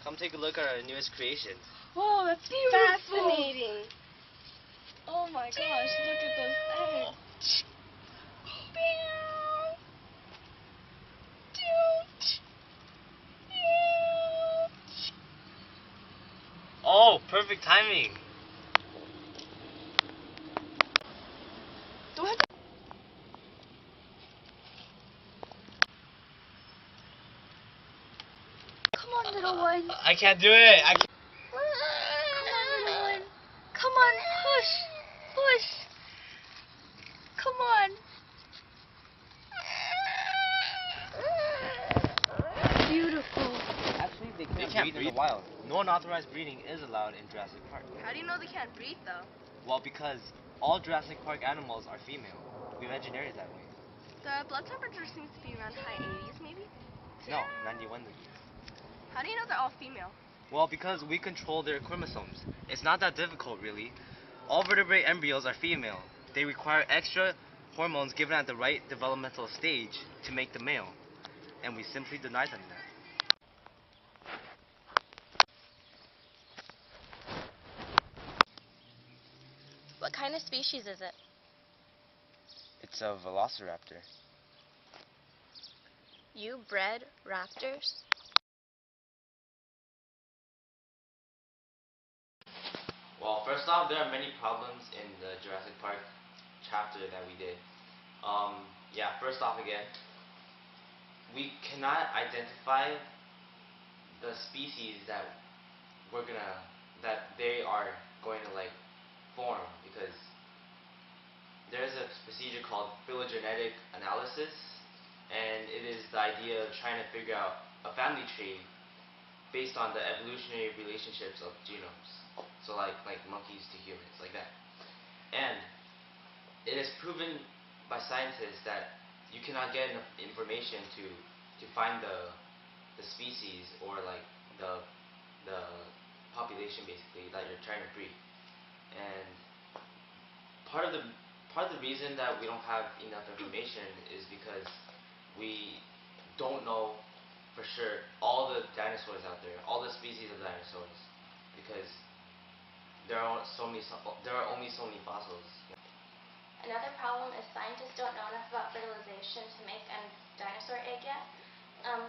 Come take a look at our newest creation. Whoa, that's beautiful. Fascinating. Oh my gosh, look at those eggs. Oh, perfect timing. Do I have to... Come on, little one. I can't do it. I can't. Come on, little one. Come on, push. Push. Come on. Beautiful. Actually, they can't breed in the wild. No unauthorized breeding is allowed in Jurassic Park. How do you know they can't breed though? Well, because all Jurassic Park animals are female. We've engineered it that way. The blood temperature seems to be around high 80s maybe? No, 91 degrees. How do you know they're all female? Well, because we control their chromosomes. It's not that difficult, really. All vertebrate embryos are female. They require extra hormones given at the right developmental stage to make them male. And we simply deny them that. What kind of species is it? It's a velociraptor. You bred raptors? Well, first off, there are many problems in the Jurassic Park chapter that we did. First off again, we cannot identify the species that they are going to form, because there's a procedure called phylogenetic analysis, and it is the idea of trying to figure out a family tree based on the evolutionary relationships of genomes. So like monkeys to humans, like that. And it is proven by scientists that you cannot get enough information to find the species or the population basically that you're trying to breed. And part of the reason that we don't have enough information is because we don't know for sure all the dinosaurs out there, all the species of dinosaurs, because there are only so many fossils. Another problem is scientists don't know enough about fertilization to make a dinosaur egg yet.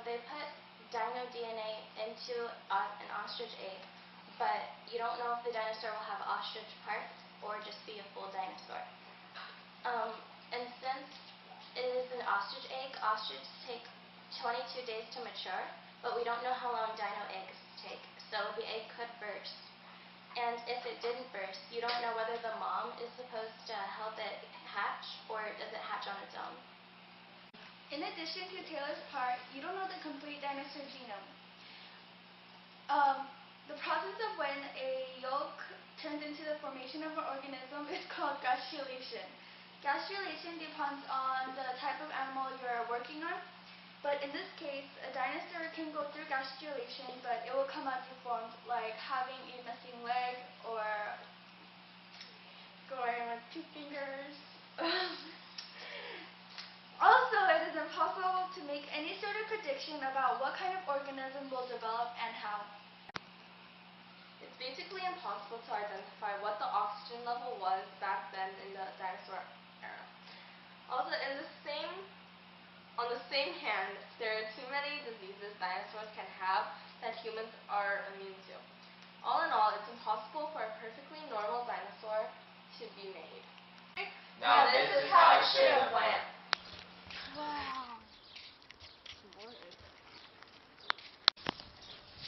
They put dino DNA into an ostrich egg, but you don't know if the dinosaur will have ostrich parts or just be a full dinosaur. And since it is an ostrich egg, ostriches take 22 days to mature, but we don't know how long dino eggs take, so the egg could burst. And if it didn't burst, you don't know whether the mom is supposed to help it hatch or does it hatch on its own. In addition to Taylor's part, you don't know the complete dinosaur genome. The process of when a yolk turns into the formation of an organism is called gastrulation. Gastrulation depends on the type of animal you're working on. But in this case, a dinosaur can go through gastrulation, but it will come out deformed, like having a missing leg or going with 2 fingers. Also, it is impossible to make any sort of prediction about what kind of organism will develop and how. It's basically impossible to identify what the oxygen level was back then in the dinosaur era. Also, on the same hand, there are too many diseases dinosaurs can have that humans are immune to. All in all, it's impossible for a perfectly normal dinosaur to be made. Now this is how it should have went. Wow.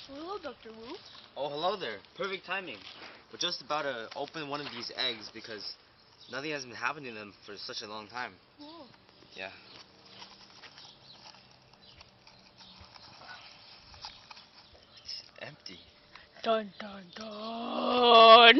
Hello, Dr. Wu. Oh, hello there. Perfect timing. We're just about to open one of these eggs because nothing has been happening to them for such a long time. Whoa. Yeah. It's empty. Dun dun dun.